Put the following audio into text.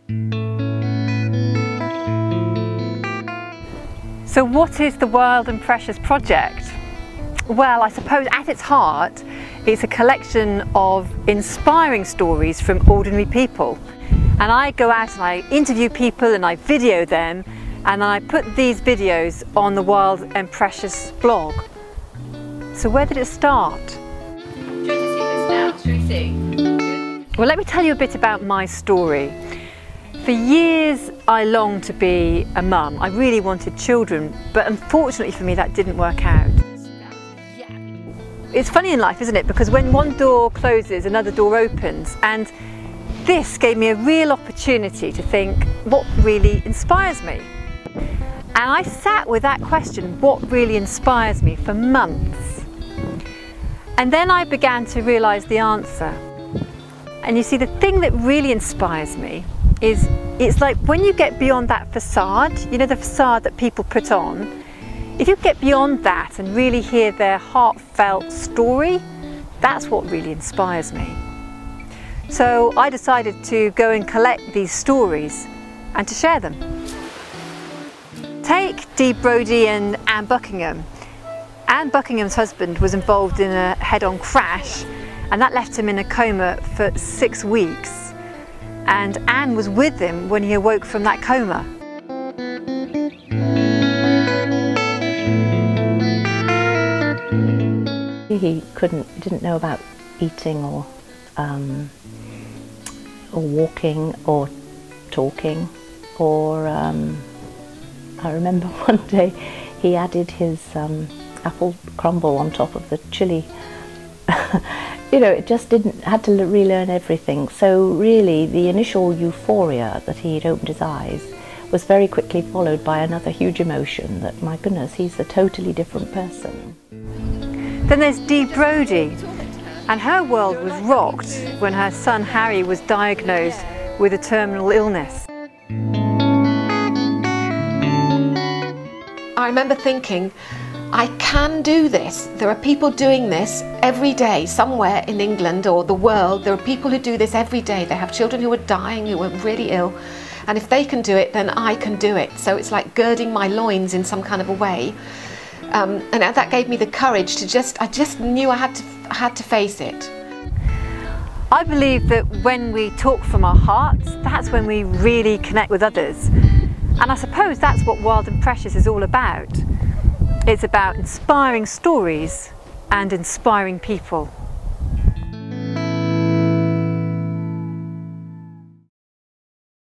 So what is the Wild and Precious project? Well, I suppose at its heart, it's a collection of inspiring stories from ordinary people. And I go out and I interview people and I video them, and I put these videos on the Wild and Precious blog. So where did it start? Do you want to see this now? Shall we see? Well, let me tell you a bit about my story. For years I longed to be a mum. I really wanted children, but unfortunately for me that didn't work out. It's funny in life, isn't it? Because when one door closes, another door opens, and this gave me a real opportunity to think, what really inspires me? And I sat with that question, what really inspires me, for months. And then I began to realise the answer. And you see, the thing that really inspires me is, it's like when you get beyond that facade, you know, the facade that people put on, if you get beyond that and really hear their heartfelt story, that's what really inspires me. So I decided to go and collect these stories and to share them. Take Dee Brodie and Anne Buckingham. Anne Buckingham's husband was involved in a head-on crash, and that left him in a coma for 6 weeks. And Anne was with him when he awoke from that coma. He didn't know about eating or walking or talking, or I remember one day he added his apple crumble on top of the chili. You know, it just had to relearn everything. So really the initial euphoria that he'd opened his eyes was very quickly followed by another huge emotion that, my goodness, he's a totally different person. Then there's Dee Brodie, and her world was rocked when her son Harry was diagnosed with a terminal illness. I remember thinking, I can do this. There are people doing this every day somewhere in England or the world. There are people who do this every day. They have children who are dying, who are really ill. And if they can do it, then I can do it. So it's like girding my loins in some kind of a way. And that gave me the courage to I just knew I had to face it. I believe that when we talk from our hearts, that's when we really connect with others. And I suppose that's what Wild and Precious is all about. It's about inspiring stories and inspiring people.